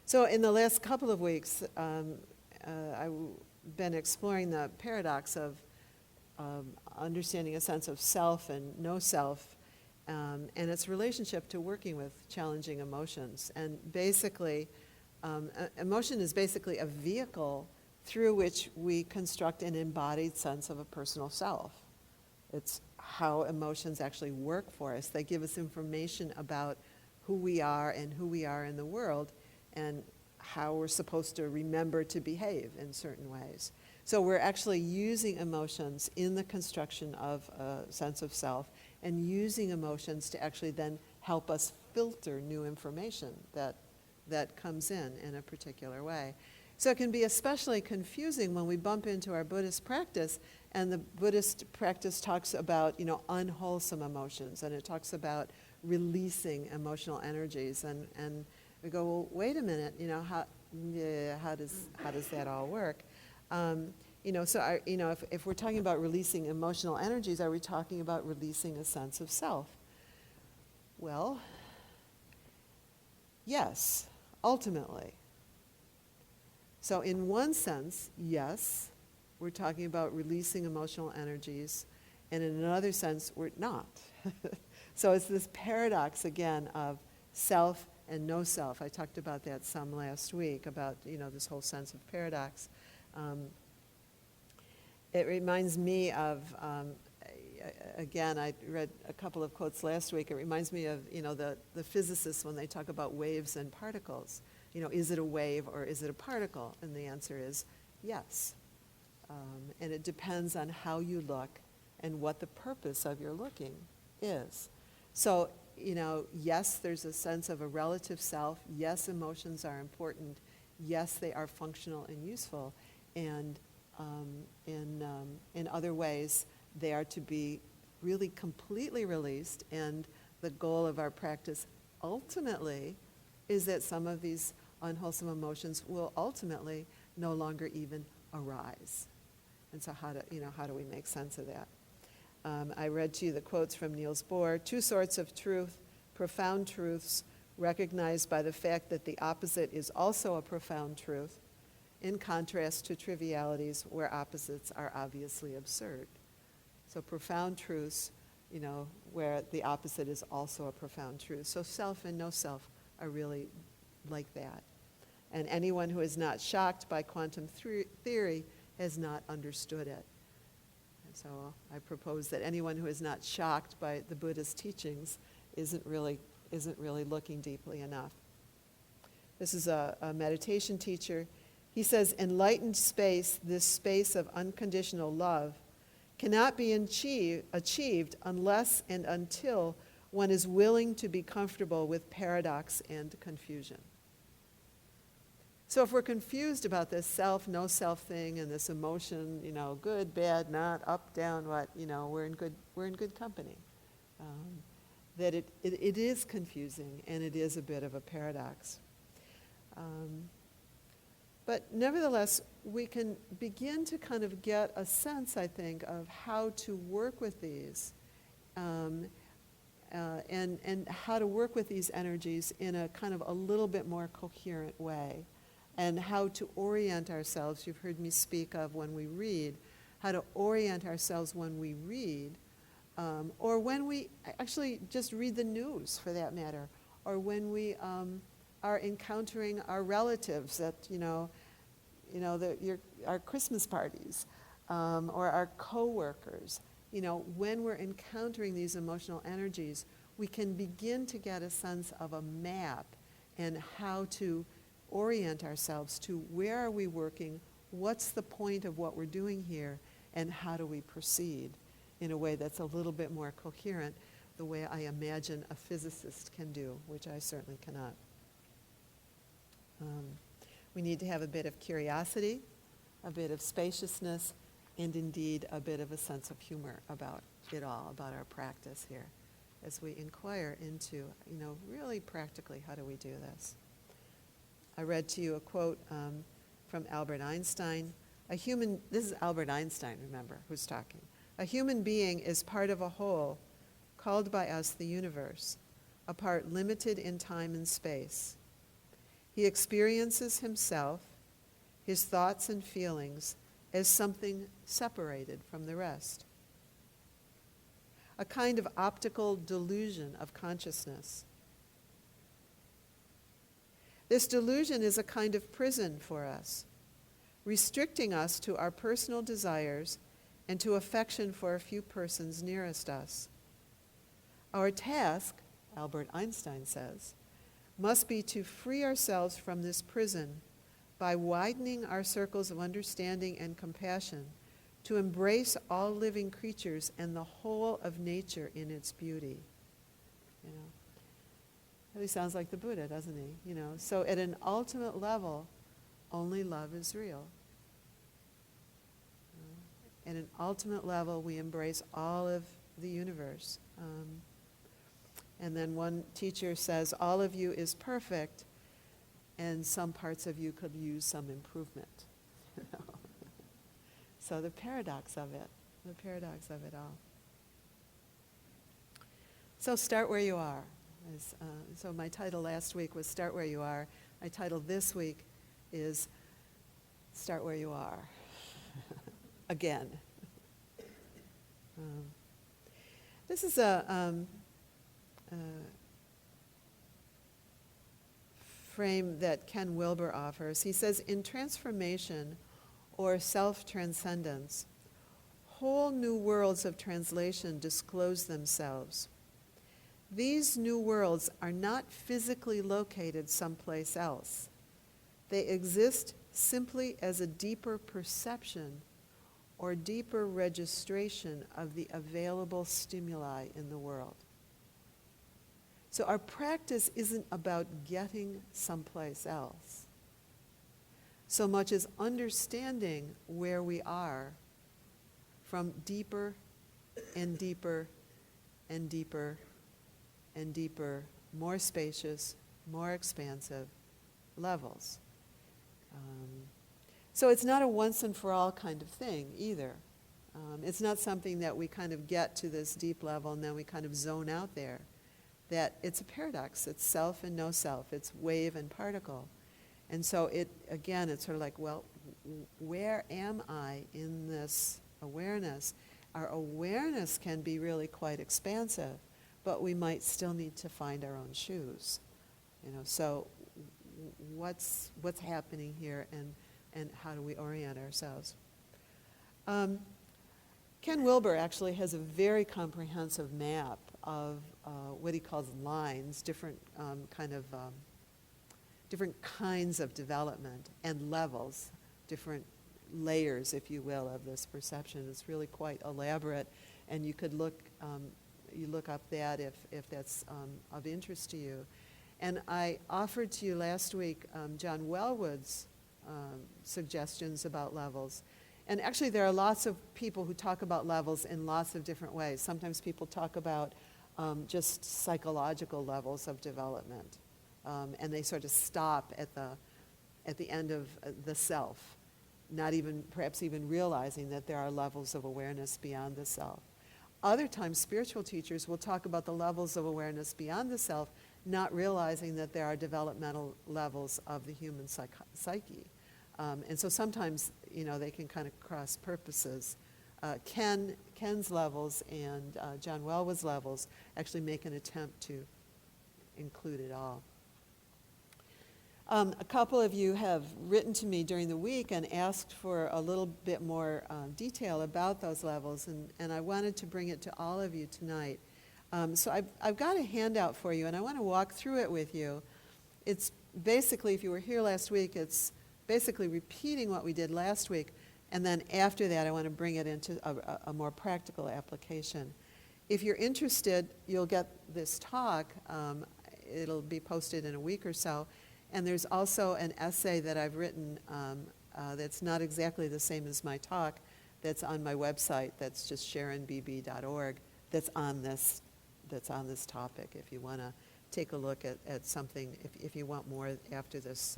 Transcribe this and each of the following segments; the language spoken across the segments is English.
So in the last couple of weeks, I've been exploring the paradox of understanding a sense of self and no self, and its relationship to working with challenging emotions. And basically, emotion is basically a vehicle through which we construct an embodied sense of a personal self. It's how emotions actually work for us. They give us information about who we are and who we are in the world, and how we're supposed to remember to behave in certain ways. So we're actually using emotions in the construction of a sense of self, and using emotions to actually then help us filter new information that comes in a particular way. So it can be especially confusing when we bump into our Buddhist practice, and the Buddhist practice talks about, unwholesome emotions, and it talks about releasing emotional energies, and we go, well, wait a minute, how does that all work? If we're talking about releasing emotional energies, are we talking about releasing a sense of self? Well, yes, ultimately. So in one sense, yes, we're talking about releasing emotional energies, and in another sense, we're not. So it's this paradox, again, of self and no self. I talked about that some last week, about this whole sense of paradox. It reminds me of, again, I read a couple of quotes last week. It reminds me of the physicists when they talk about waves and particles. Is it a wave or is it a particle? And the answer is yes. And it depends on how you look and what the purpose of your looking is. So, yes, there's a sense of a relative self. Yes, emotions are important. Yes, they are functional and useful. And in other ways, they are to be really completely released. And the goal of our practice ultimately is that some of these unwholesome emotions will ultimately no longer even arise. And so how do we make sense of that? I read to you the quotes from Niels Bohr. Two sorts of truth, profound truths, recognized by the fact that the opposite is also a profound truth, in contrast to trivialities where opposites are obviously absurd. So profound truths, where the opposite is also a profound truth. So self and no self are really like that. And anyone who is not shocked by quantum theory has not understood it. And so I propose that anyone who is not shocked by the Buddha's teachings isn't really looking deeply enough. This is a meditation teacher. He says, enlightened space, this space of unconditional love, cannot be achieved unless and until one is willing to be comfortable with paradox and confusion. So if we're confused about this self, no self thing, and this emotion, good, bad, not, up, down, what, we're in good company. That it is confusing, and it is a bit of a paradox. But nevertheless, we can begin to kind of get a sense, I think, of how to work with these, and how to work with these energies in a kind of a little bit more coherent way, and how to orient ourselves. You've heard me speak of when we read, how to orient ourselves when we read, or when we actually just read the news, for that matter, or when we are encountering our relatives at our Christmas parties, or our coworkers. When we're encountering these emotional energies, we can begin to get a sense of a map and how to orient ourselves to where are we working, what's the point of what we're doing here, and how do we proceed in a way that's a little bit more coherent, the way I imagine a physicist can do, which I certainly cannot. We need to have a bit of curiosity, a bit of spaciousness, and indeed a bit of a sense of humor about it all, about our practice here, as we inquire into, really practically, how do we do this? I read to you a quote from Albert Einstein. This is Albert Einstein, remember, who's talking. A human being is part of a whole, called by us the universe, a part limited in time and space. He experiences himself, his thoughts and feelings, as something separated from the rest. A kind of optical delusion of consciousness. This delusion is a kind of prison for us, restricting us to our personal desires and to affection for a few persons nearest us. Our task, Albert Einstein says, must be to free ourselves from this prison by widening our circles of understanding and compassion, to embrace all living creatures and the whole of nature in its beauty. You know, really sounds like the Buddha, doesn't he? You know, so at an ultimate level, only love is real. At an ultimate level, we embrace all of the universe. And then one teacher says, all of you is perfect, and some parts of you could use some improvement. You know? So the paradox of it all. So start where you are. So my title last week was Start Where You Are. My title this week is Start Where You Are. Again. This is a frame that Ken Wilber offers. He says, in transformation or self-transcendence, whole new worlds of translation disclose themselves. These new worlds are not physically located someplace else. They exist simply as a deeper perception or deeper registration of the available stimuli in the world. So our practice isn't about getting someplace else, so much as understanding where we are from deeper and deeper and deeper and deeper, more spacious, more expansive levels. So it's not a once and for all kind of thing either. It's not something that we kind of get to this deep level and then we kind of zone out there. That it's a paradox. It's self and no self. It's wave and particle. And so it's sort of like, well, where am I in this awareness? Our awareness can be really quite expansive, but we might still need to find our own shoes. You know, so what's happening here, and how do we orient ourselves? Ken Wilber actually has a very comprehensive map of what he calls lines, different kinds of development and levels, different layers, if you will, of this perception. It's really quite elaborate, and you could look up that if that's of interest to you. And I offered to you last week John Wellwood's suggestions about levels. And actually there are lots of people who talk about levels in lots of different ways. Sometimes people talk about just psychological levels of development. And they sort of stop at the end of the self, not even, perhaps even realizing that there are levels of awareness beyond the self. Other times spiritual teachers will talk about the levels of awareness beyond the self, not realizing that there are developmental levels of the human psyche. And so sometimes, you know, they can kind of cross purposes. Ken's levels and John Wellwood's levels actually make an attempt to include it all. A couple of you have written to me during the week and asked for a little bit more detail about those levels, and I wanted to bring it to all of you tonight. So I've got a handout for you, and I want to walk through it with you. It's basically, if you were here last week, it's basically repeating what we did last week, and then after that I want to bring it into a more practical application. If you're interested, you'll get this talk. It'll be posted in a week or so. And there's also an essay that I've written that's not exactly the same as my talk, that's on my website, that's just sharonbb.org, that's on this topic, if you want to take a look at something, if you want more after this,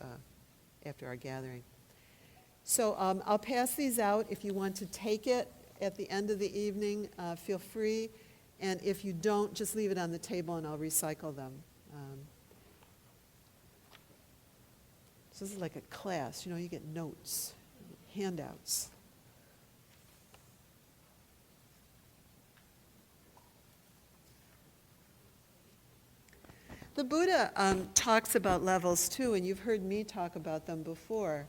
after our gathering. So I'll pass these out. If you want to take it at the end of the evening, feel free. And if you don't, just leave it on the table and I'll recycle them. So this is like a class, you get notes, handouts. The Buddha talks about levels too, and you've heard me talk about them before.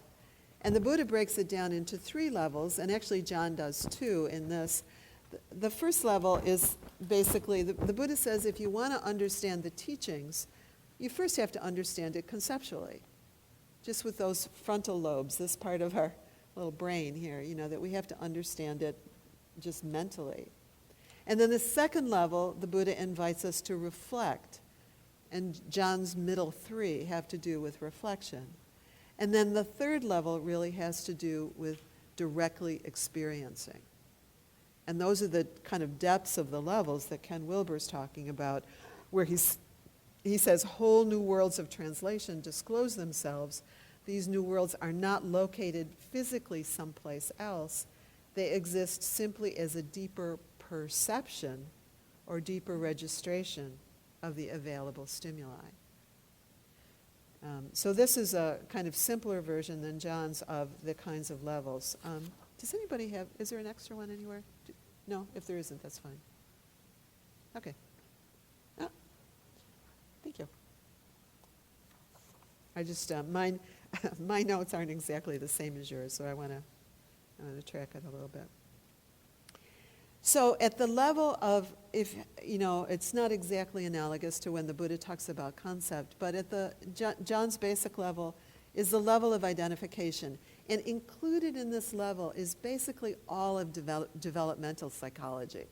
And the Buddha breaks it down into 3 levels, and actually John does too in this. The first level is basically, the Buddha says if you want to understand the teachings, you first have to understand it conceptually. Just with those frontal lobes, this part of our little brain here, that we have to understand it just mentally. And then the second level, the Buddha invites us to reflect. And John's middle 3 have to do with reflection. And then the third level really has to do with directly experiencing. And those are the kind of depths of the levels that Ken Wilber's talking about, where he says whole new worlds of translation disclose themselves. These new worlds are not located physically someplace else. They exist simply as a deeper perception or deeper registration of the available stimuli. So this is a kind of simpler version than John's of the kinds of levels. Does anybody have, is there an extra one anywhere? No, if there isn't, that's fine. Okay. Oh, thank you. I just, my notes aren't exactly the same as yours, so I want to track it a little bit. So at the level of, it's not exactly analogous to when the Buddha talks about concept, but at the John's basic level is the level of identification. And included in this level is basically all of developmental psychology.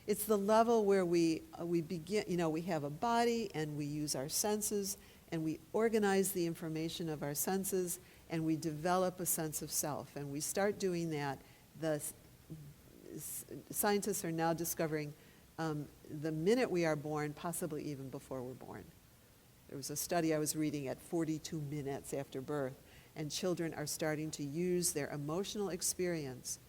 It's the level where we begin, we have a body and we use our senses and we organize the information of our senses and we develop a sense of self. And we start doing that. The scientists are now discovering the minute we are born, possibly even before we're born. There was a study I was reading at 42 minutes after birth, and children are starting to use their emotional experience,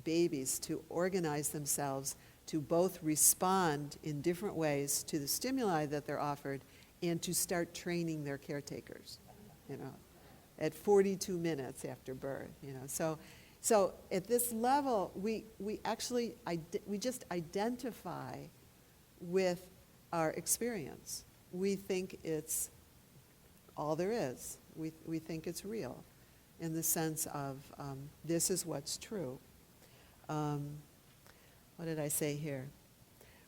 babies, to organize themselves to both respond in different ways to the stimuli that they're offered and to start training their caretakers, at 42 minutes after birth, So at this level, we actually, we just identify with our experience. We think it's all there is. We think it's real in the sense of this is what's true. What did I say here?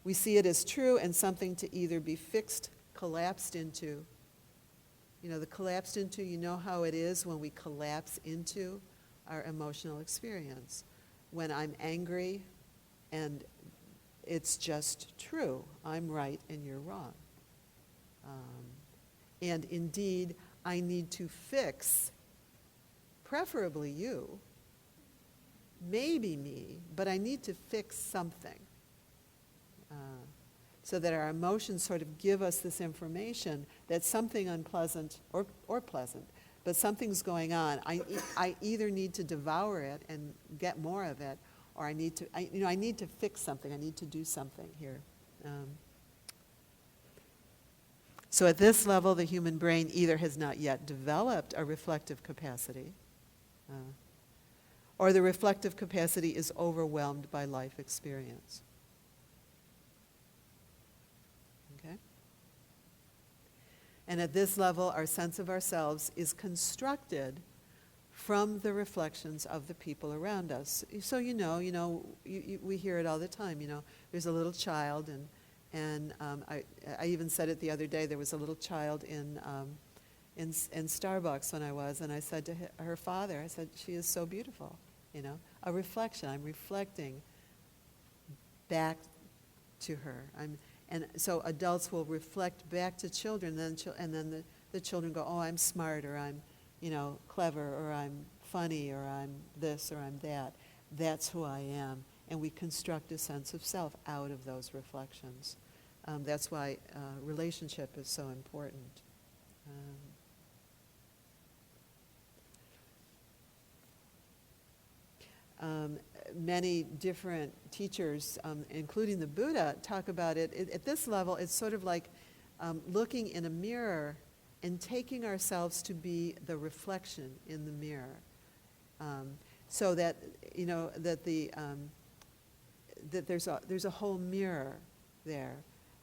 We see it as true and something to either be fixed, collapsed into. The collapsed into, how it is when we collapse into our emotional experience. When I'm angry and it's just true, I'm right and you're wrong. And indeed, I need to fix, preferably you, maybe me, but I need to fix something. So that our emotions sort of give us this information that something unpleasant or pleasant, but something's going on. I either need to devour it and get more of it, or I need to fix something. I need to do something here. So at this level, the human brain either has not yet developed a reflective capacity, or the reflective capacity is overwhelmed by life experience. Okay? And at this level, our sense of ourselves is constructed from the reflections of the people around us. So we hear it all the time. There's a little child, and I even said it the other day. There was a little child in Starbucks when I was, and I said to her father, I said, "She is so beautiful." A reflection. I'm reflecting back to her. And so adults will reflect back to children, and then the children go, "Oh, I'm smart," or "I'm, clever," or "I'm funny," or "I'm this," or "I'm that." That's who I am. And we construct a sense of self out of those reflections. That's why relationship is so important. Many different teachers, including the Buddha, talk about it. At this level, it's sort of like looking in a mirror and taking ourselves to be the reflection in the mirror, so that that there's a whole mirror there,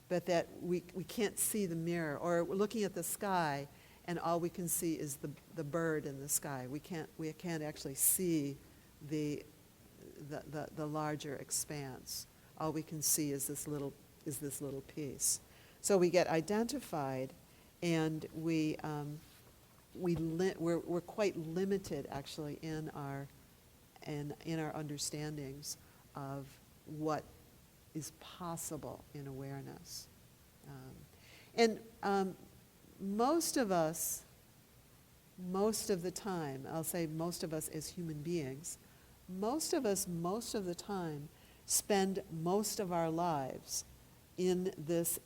but that we can't see the mirror, or we're looking at the sky and all we can see is the bird in the sky. We can't actually see the larger expanse. All we can see is this little piece. So we get identified, and we're quite limited actually in our understandings of what is possible in awareness. Most of us, most of the time, I'll say most of us as human beings, most of us most of the time spend most of our lives in this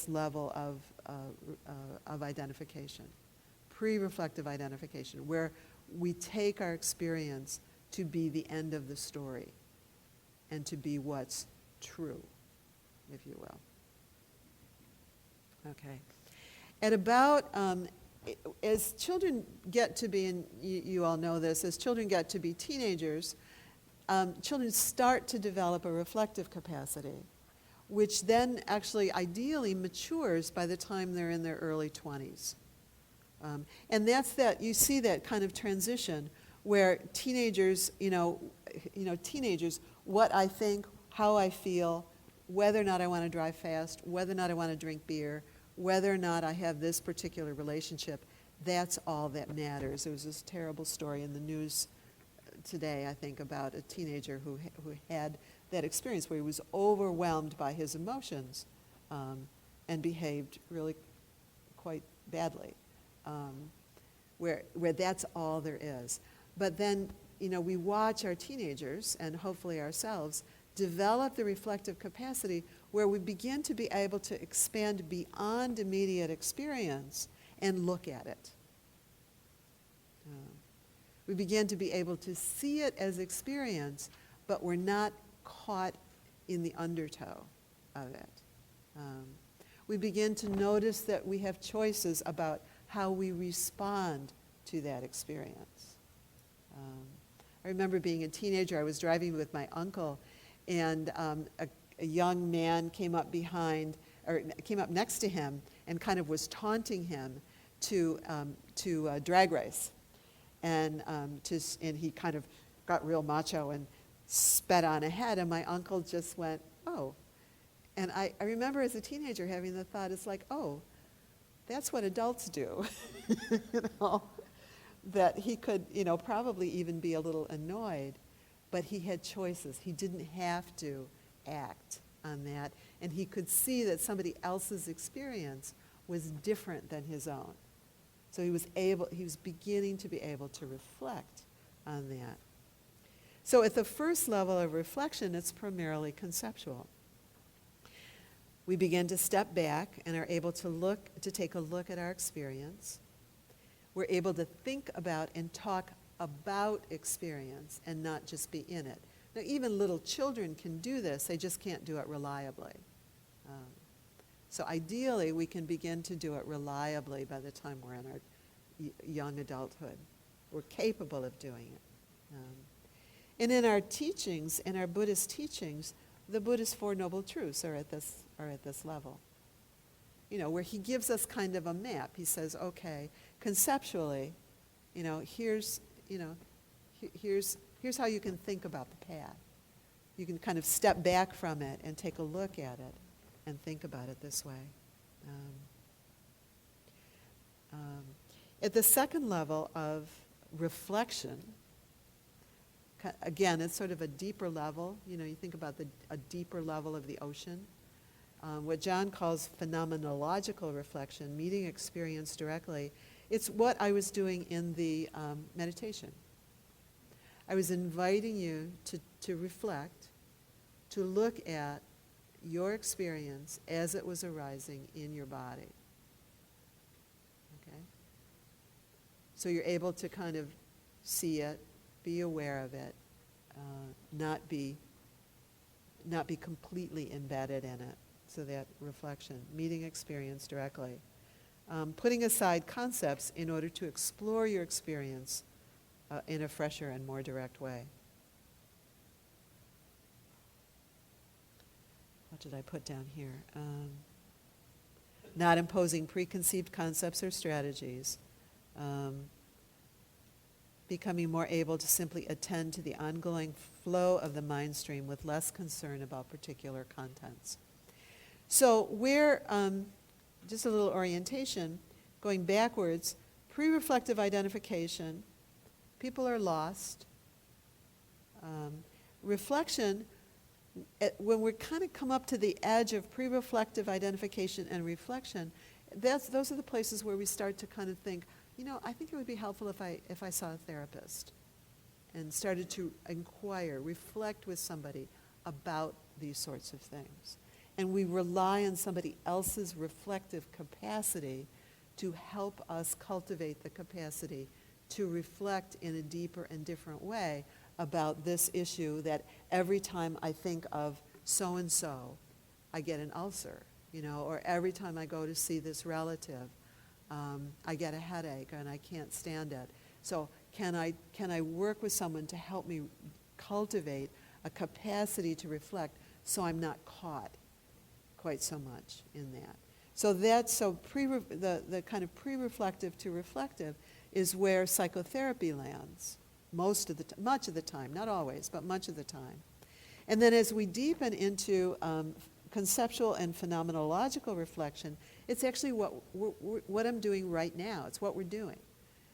level of identification, pre-reflective identification, where we take our experience to be the end of the story and to be what's true, if you will. Okay. At about, as children get to be, and you all know this, as children get to be teenagers, children start to develop a reflective capacity, which then actually ideally matures by the time they're in their early 20s. And that's that, you see that kind of transition where teenagers, teenagers, what I think, how I feel, whether or not I want to drive fast, whether or not I want to drink beer, whether or not I have this particular relationship, that's all that matters. There was this terrible story in the news today, I think, about a teenager who had that experience where he was overwhelmed by his emotions and behaved really quite badly, where that's all there is. But then, we watch our teenagers, and hopefully ourselves, develop the reflective capacity where we begin to be able to expand beyond immediate experience and look at it. We begin to be able to see it as experience, but we're not caught in the undertow of it. We begin to notice that we have choices about how we respond to that experience. I remember being a teenager, I was driving with my uncle, and a young man came up next to him and kind of was taunting him to drag race. And he kind of got real macho and sped on ahead, and my uncle just went, oh. And I remember as a teenager having the thought, it's like, oh, that's what adults do. That he could, probably even be a little annoyed, but he had choices. He didn't have to act on that, and he could see that somebody else's experience was different than his own. So he was beginning to be able to reflect on that. So at the first level of reflection, it's primarily conceptual. We begin to step back and are able to take a look at our experience. We're able to think about and talk about experience and not just be in it. Now, even little children can do this, they just can't do it reliably. So ideally, we can begin to do it reliably by the time we're in our young adulthood. We're capable of doing it. And in our teachings, in our Buddhist teachings, the Buddhist Four Noble Truths are at this level. Where he gives us kind of a map. He says, okay, conceptually, here's how you can think about the path. You can kind of step back from it and take a look at it and think about it this way. At the second level of reflection, again, it's sort of a deeper level. You think about a deeper level of the ocean. What John calls phenomenological reflection, meeting experience directly. It's what I was doing in the meditation. I was inviting you to reflect, to look at your experience as it was arising in your body. Okay? So you're able to kind of see it, be aware of it, not be completely embedded in it. So that reflection, meeting experience directly. putting aside concepts in order to explore your experience in a fresher and more direct way. What did I put down here? Not imposing preconceived concepts or strategies. Becoming more able to simply attend to the ongoing flow of the mind stream with less concern about particular contents. So we're, just a little orientation, going backwards, pre-reflective identification, people are lost. Reflection, when we kind of come up to the edge of pre-reflective identification and reflection, those are the places where we start to kind of think, I think it would be helpful if I saw a therapist and started to inquire, reflect with somebody about these sorts of things. And we rely on somebody else's reflective capacity to help us cultivate the capacity to reflect in a deeper and different way about this issue that every time I think of so-and-so, I get an ulcer, or every time I go to see this relative, I get a headache and I can't stand it. So can I work with someone to help me cultivate a capacity to reflect so I'm not caught quite so much in that. So the kind of pre-reflective to reflective is where psychotherapy lands much of the time, not always, but much of the time. And then as we deepen into conceptual and phenomenological reflection, it's actually what I'm doing right now. It's what we're doing.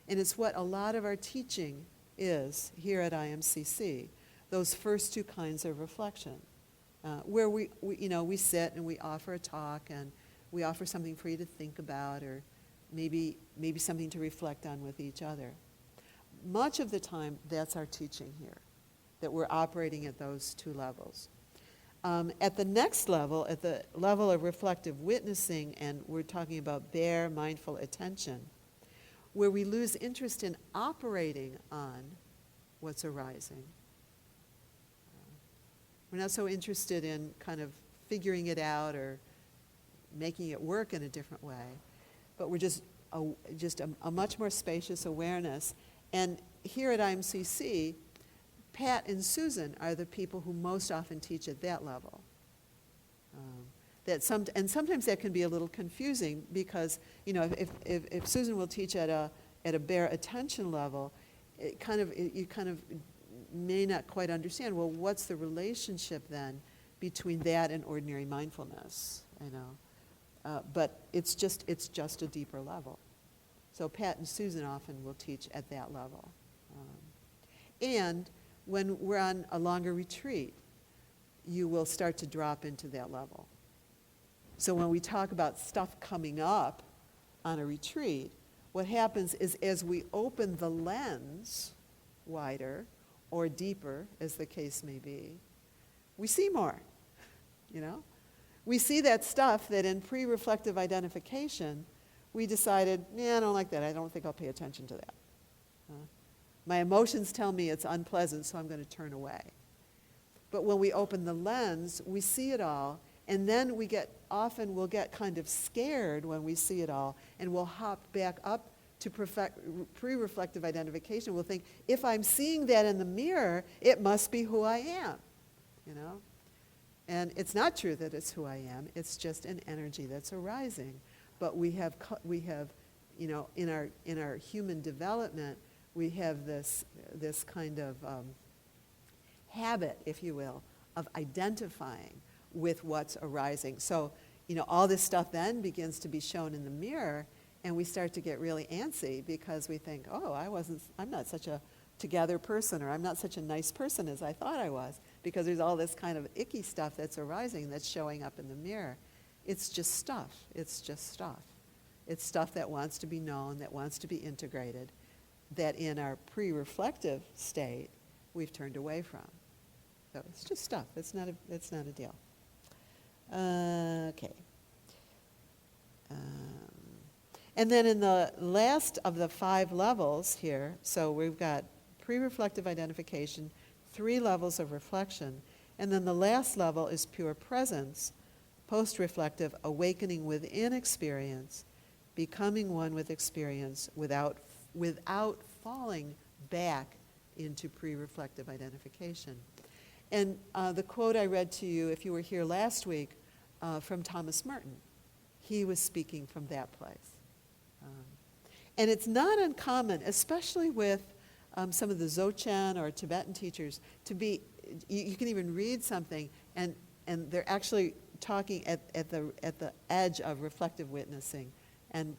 And it's what a lot of our teaching is here at IMCC, those first two kinds of reflection. Where we sit and we offer a talk and we offer something for you to think about, or maybe something to reflect on with each other. Much of the time, that's our teaching here, that we're operating at those two levels. At the next level, at the level of reflective witnessing, and we're talking about bare, mindful attention, where we lose interest in operating on what's arising. We're not so interested in kind of figuring it out or making it work in a different way, but we're just a much more spacious awareness. And here at IMCC, Pat and Susan are the people who most often teach at that level. And sometimes that can be a little confusing because, if Susan will teach at a bare attention level, you kind of may not quite understand, well, what's the relationship then between that and ordinary mindfulness, but it's just a deeper level. So Pat and Susan often will teach at that level. And when we're on a longer retreat, you will start to drop into that level. So when we talk about stuff coming up on a retreat, what happens is as we open the lens wider or deeper, as the case may be, we see more, We see that stuff that in pre-reflective identification, we decided, I don't like that. I don't think I'll pay attention to that. My emotions tell me it's unpleasant, so I'm going to turn away. But when we open the lens, we see it all, and then we'll get kind of scared when we see it all, and we'll hop back up to pre-reflective identification. We'll think, if I'm seeing that in the mirror, it must be who I am, And it's not true that it's who I am. It's just an energy that's arising. But we have in our human development, we have this kind of habit, if you will, of identifying with what's arising. So, all this stuff then begins to be shown in the mirror, and we start to get really antsy because we think, I'm not such a together person, or I'm not such a nice person as I thought I was, because there's all this kind of icky stuff that's arising that's showing up in the mirror. It's just stuff. It's just stuff. It's stuff that wants to be known, that wants to be integrated, that in our pre-reflective state, we've turned away from. So it's just stuff. It's not a deal. Okay. And then in the last of the 5 levels here, so we've got pre-reflective identification, 3 levels of reflection, and then the last level is pure presence, post-reflective awakening within experience, becoming one with experience without falling back into pre-reflective identification. And the quote I read to you, if you were here last week, from Thomas Merton, he was speaking from that place. And it's not uncommon, especially with some of the Dzogchen or Tibetan teachers, to be, you can even read something and they're actually talking at the edge of reflective witnessing and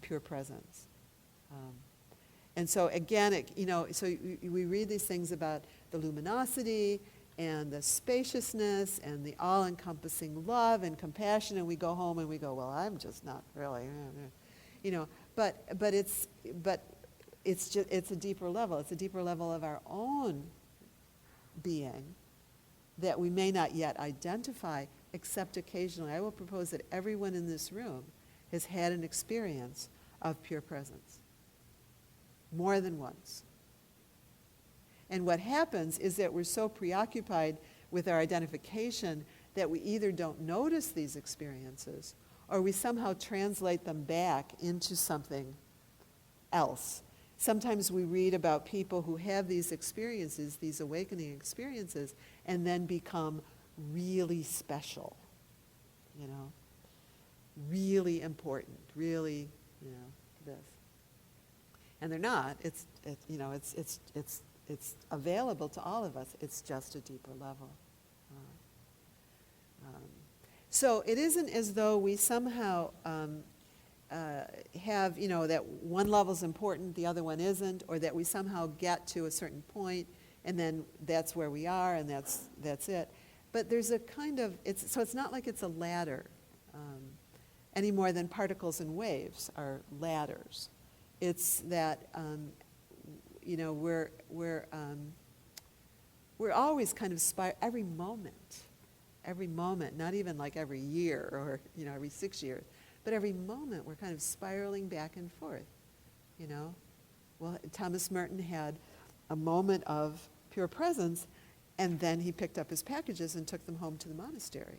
pure presence. And so again, we read these things about the luminosity and the spaciousness and the all-encompassing love and compassion, and we go home and we go, well, I'm just not really, but it's a deeper level. It's a deeper level of our own being that we may not yet identify, except occasionally. I will propose that everyone in this room has had an experience of pure presence, more than once. And what happens is that we're so preoccupied with our identification that we either don't notice these experiences or we somehow translate them back into something else. Sometimes we read about people who have these experiences, these awakening experiences, and then become really special, really important, really, this. And they're not. It's available to all of us. It's just a deeper level. So it isn't as though we somehow have, that one level's important, the other one isn't, or that we somehow get to a certain point and then that's where we are and that's it. But there's a kind of, it's not like it's a ladder any more than particles and waves are ladders. It's that, we're always kind of every moment, not even like every year or, every 6 years, but every moment we're kind of spiraling back and forth, Well, Thomas Merton had a moment of pure presence, and then he picked up his packages and took them home to the monastery,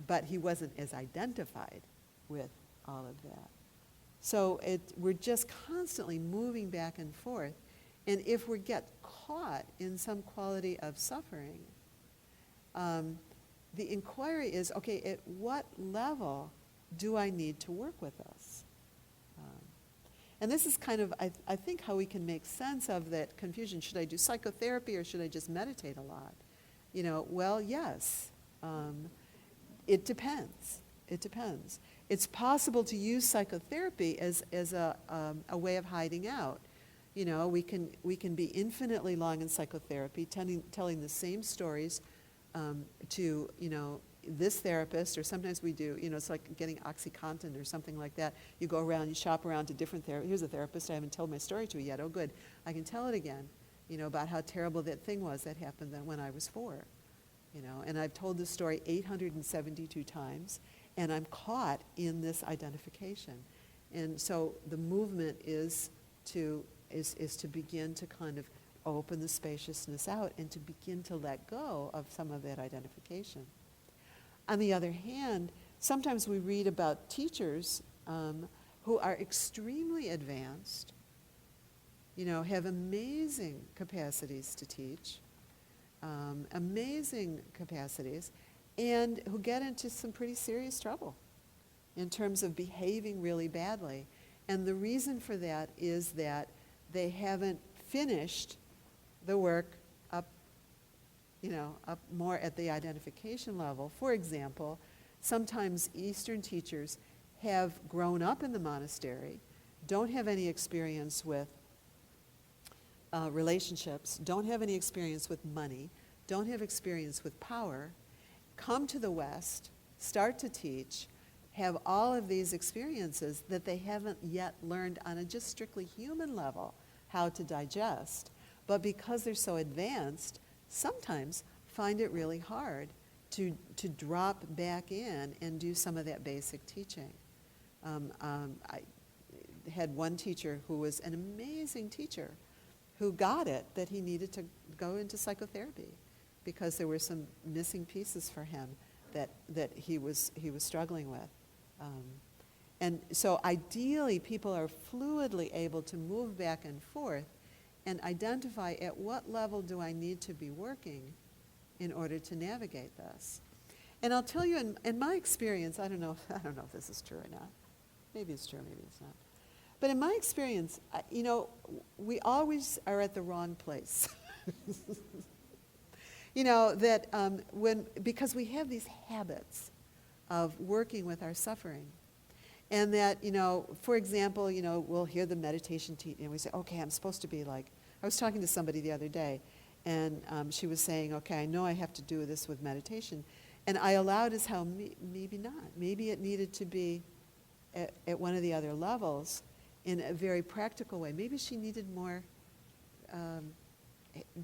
but he wasn't as identified with all of that. So we're just constantly moving back and forth. And if we get caught in some quality of suffering, the inquiry is, okay, at what level do I need to work with this? And this is kind of, I think, how we can make sense of that confusion. Should I do psychotherapy or should I just meditate a lot? Well, yes. It depends. It depends. It's possible to use psychotherapy as a way of hiding out. We can be infinitely long in psychotherapy, telling the same stories to this therapist, or sometimes we do. It's like getting OxyContin or something like that. You go around, you shop around to different therapists. Here's a therapist I haven't told my story to yet. Oh, good, I can tell it again. About how terrible that thing was that happened then when I was 4. And I've told this story 872 times, and I'm caught in this identification. And so the movement is to begin to kind of open the spaciousness out and to begin to let go of some of that identification. On the other hand, sometimes we read about teachers who are extremely advanced, have amazing capacities to teach, amazing capacities, and who get into some pretty serious trouble in terms of behaving really badly. And the reason for that is that they haven't finished the work up more at the identification level. For example, sometimes Eastern teachers have grown up in the monastery, don't have any experience with relationships, don't have any experience with money, don't have experience with power, come to the West, start to teach, have all of these experiences that they haven't yet learned on a just strictly human level how to digest. But because they're so advanced, sometimes find it really hard to drop back in and do some of that basic teaching. I had one teacher who was an amazing teacher who got it that he needed to go into psychotherapy because there were some missing pieces for him that he was struggling with. And so ideally, people are fluidly able to move back and forth and identify at what level do I need to be working in order to navigate this. And I'll tell you, in my experience, I don't know if this is true or not. Maybe it's true, maybe it's not. But in my experience, we always are at the wrong place. Because we have these habits of working with our suffering. And that, for example, we'll hear the meditation teaching and we say, okay, I'm supposed to be like, I was talking to somebody the other day and she was saying, okay, I know I have to do this with meditation. And I allowed as how maybe not. Maybe it needed to be at one of the other levels in a very practical way. Maybe she needed more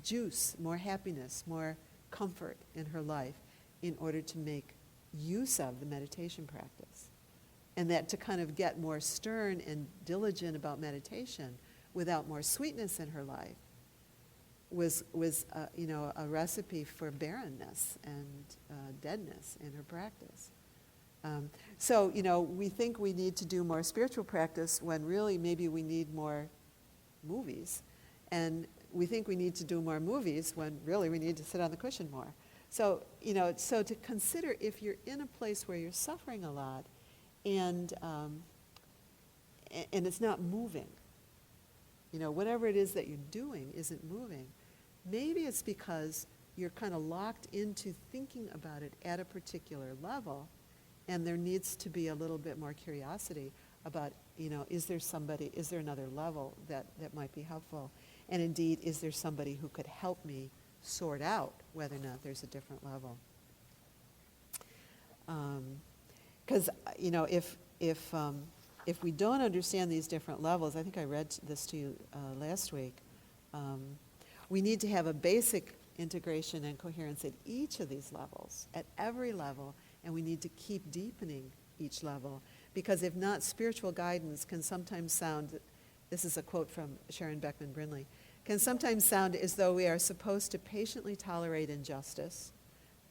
juice, more happiness, more comfort in her life in order to make use of the meditation practice. And that to kind of get more stern and diligent about meditation without more sweetness in her life was a recipe for barrenness and deadness in her practice. So we think we need to do more spiritual practice when really maybe we need more movies. And we think we need to do more movies when really we need to sit on the cushion more. So, so to consider if you're in a place where you're suffering a lot and it's not moving, whatever it is that you're doing isn't moving, maybe it's because you're kind of locked into thinking about it at a particular level, and there needs to be a little bit more curiosity about, is there another level that might be helpful? And indeed, is there somebody who could help me sort out whether or not there's a different level? Because, if we don't understand these different levels, I think I read this to you last week, we need to have a basic integration and coherence at each of these levels, at every level, and we need to keep deepening each level. Because if not, spiritual guidance can sometimes sound, this is a quote from Sharon Beckman Brindley, can sometimes sound as though we are supposed to patiently tolerate injustice,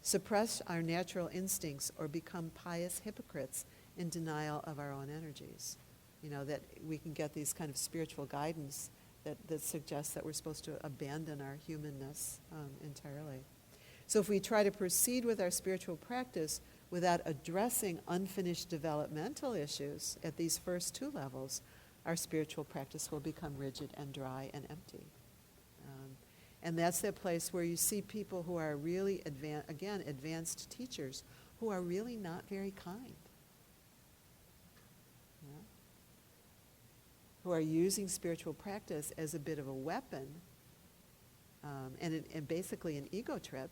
suppress our natural instincts, or become pious hypocrites in denial of our own energies. That we can get these kind of spiritual guidance that suggests that we're supposed to abandon our humanness entirely. So if we try to proceed with our spiritual practice without addressing unfinished developmental issues at these first two levels, our spiritual practice will become rigid and dry and empty. And that's that place where you see people who are really, advanced teachers, who are really not very kind. Who are using spiritual practice as a bit of a weapon and basically an ego trip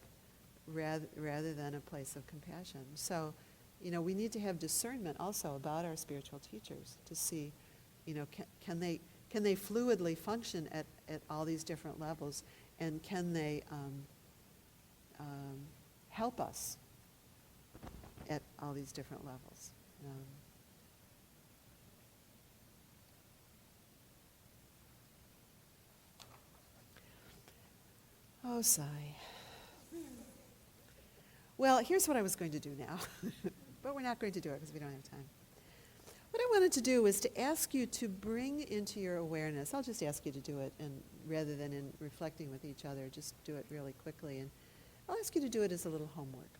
rather than a place of compassion. So, we need to have discernment also about our spiritual teachers to see, can they fluidly function at all these different levels, and can they help us at all these different levels. Oh, sigh. Well, here's what I was going to do now, but we're not going to do it because we don't have time. What I wanted to do was to ask you to bring into your awareness, I'll just ask you to do it, and rather than in reflecting with each other, just do it really quickly, and I'll ask you to do it as a little homework.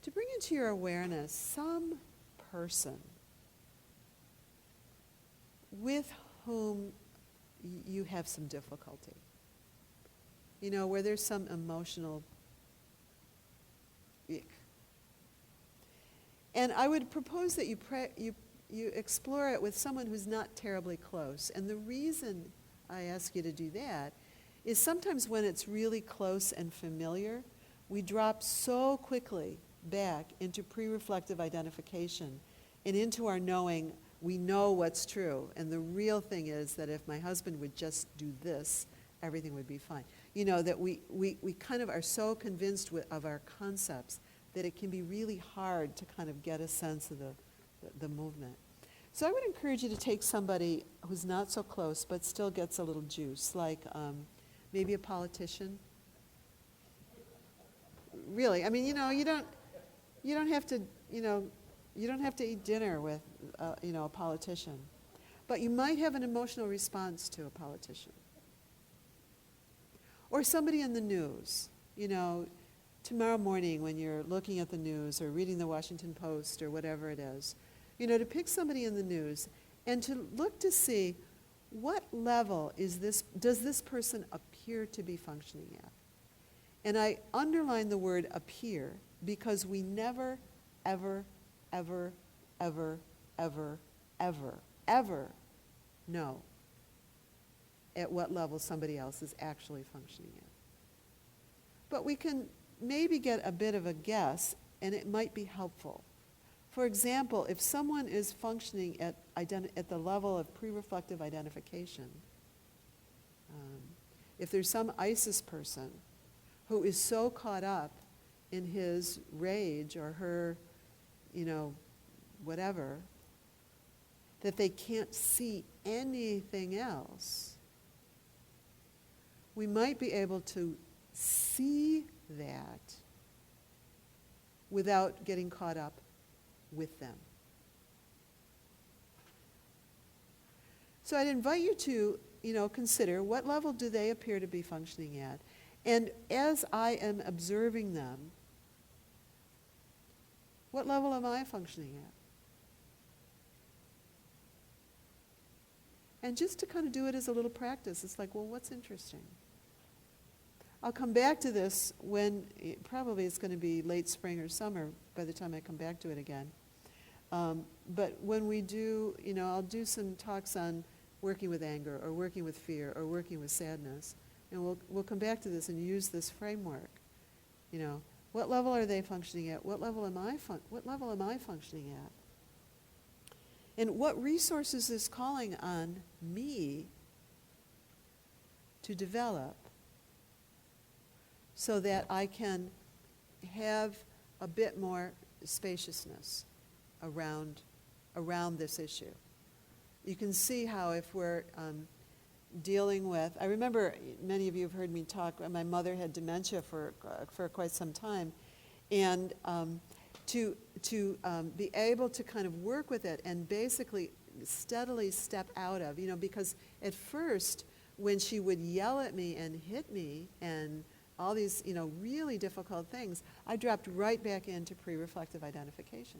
To bring into your awareness some person with whom you have some difficulty. Where there's some emotional ick. And I would propose that you explore it with someone who's not terribly close. And the reason I ask you to do that is sometimes when it's really close and familiar, we drop so quickly back into pre-reflective identification and into our knowing we know what's true. And the real thing is that if my husband would just do this, everything would be fine. That we kind of are so convinced of our concepts that it can be really hard to kind of get a sense of the movement. So I would encourage you to take somebody who's not so close but still gets a little juice, like maybe a politician. really, I mean, you don't have to, you don't have to eat dinner with, a politician. But you might have an emotional response to a politician. Or somebody in the news, tomorrow morning when you're looking at the news or reading the Washington Post or whatever it is, to pick somebody in the news and to look to see what level does this person appear to be functioning at. And I underline the word appear because we never, ever, ever, ever, ever, ever, ever know at what level somebody else is actually functioning at. But we can maybe get a bit of a guess, and it might be helpful. For example, if someone is functioning at the level of pre-reflective identification, if there's some ISIS person who is so caught up in his rage or her, whatever, that they can't see anything else, we might be able to see that without getting caught up with them. So I'd invite you to, consider what level do they appear to be functioning at. And as I am observing them, what level am I functioning at? And just to kind of do it as a little practice, it's like, well, what's interesting? I'll come back to this when, probably it's going to be late spring or summer by the time I come back to it again. But when we do, I'll do some talks on working with anger or working with fear or working with sadness. And we'll come back to this and use this framework. What level are they functioning at? What level am I functioning at? And what resources is calling on me to develop so that I can have a bit more spaciousness around this issue. You can see how if we're dealing with, I remember many of you have heard me talk, my mother had dementia for quite some time, and to be able to kind of work with it and basically steadily step out of, because at first when she would yell at me and hit me and all these, really difficult things, I dropped right back into pre-reflective identification,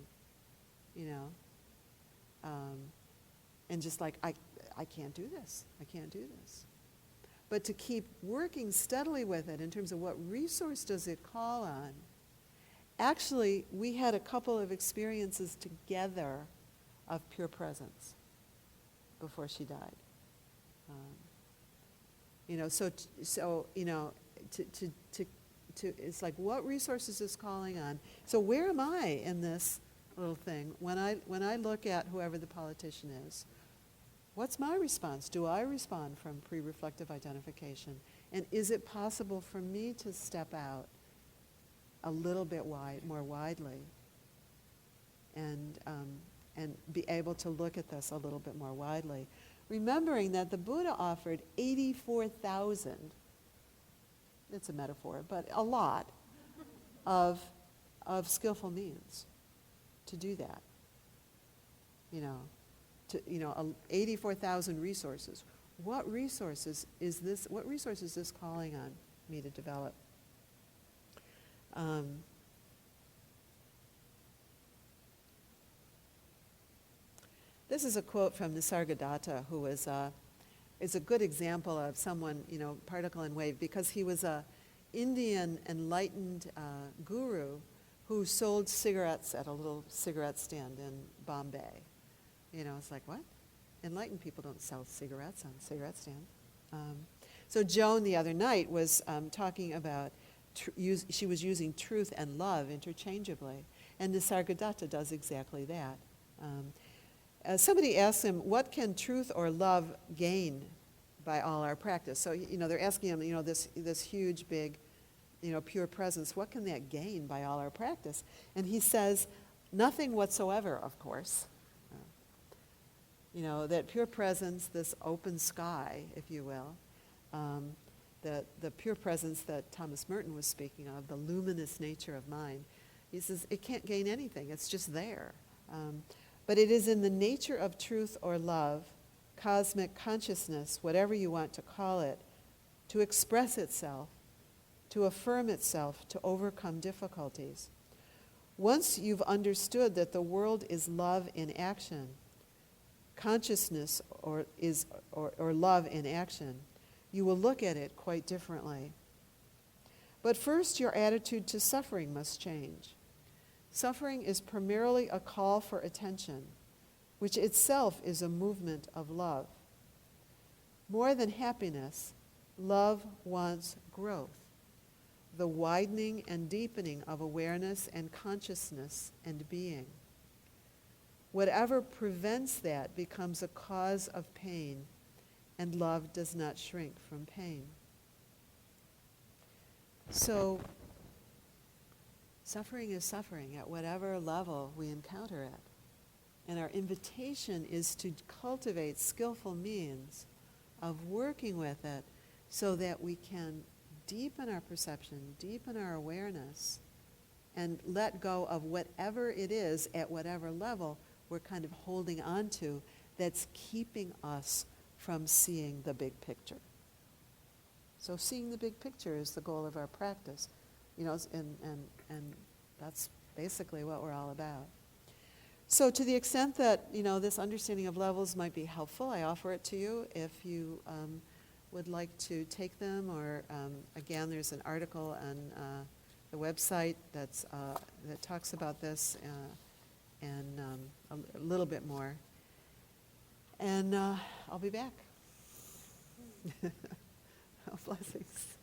and just like, I can't do this. I can't do this. But to keep working steadily with it in terms of what resource does it call on, actually, we had a couple of experiences together of pure presence before she died. It's like, what resources is calling on? So where am I in this little thing when I look at whoever the politician is? What's my response? Do I respond from pre-reflective identification? And is it possible for me to step out a little bit more widely and be able to look at this a little bit more widely? Remembering that the Buddha offered 84,000, it's a metaphor, but a lot of skillful means to do that. 84,000 resources. What resources is this calling on me to develop? This is a quote from Nisargadatta, who is a good example of someone, particle and wave, because he was a Indian enlightened guru who sold cigarettes at a little cigarette stand in Bombay. It's like, what? Enlightened people don't sell cigarettes on cigarette stands. So Joan the other night was talking about, she was using truth and love interchangeably, and Nisargadatta does exactly that. Somebody asked him, what can truth or love gain by all our practice? So, they're asking him, this huge, big, pure presence, what can that gain by all our practice? And he says, nothing whatsoever, of course. That pure presence, this open sky, if you will, the pure presence that Thomas Merton was speaking of, the luminous nature of mind. He says it can't gain anything, it's just there. But it is in the nature of truth or love, cosmic consciousness, whatever you want to call it, to express itself, to affirm itself, to overcome difficulties. Once you've understood that the world is love in action, consciousness or love in action, you will look at it quite differently. But first, your attitude to suffering must change. Suffering is primarily a call for attention, which itself is a movement of love. More than happiness, love wants growth, the widening and deepening of awareness and consciousness and being. Whatever prevents that becomes a cause of pain, and love does not shrink from pain. So, suffering is suffering at whatever level we encounter it. And our invitation is to cultivate skillful means of working with it so that we can deepen our perception, deepen our awareness, and let go of whatever it is at whatever level we're kind of holding on to that's keeping us from seeing the big picture. So seeing the big picture is the goal of our practice, and that's basically what we're all about. So to the extent that, this understanding of levels might be helpful, I offer it to you if you would like to take them, or again, there's an article on the website that talks about this and a little bit more. And I'll be back. Blessings.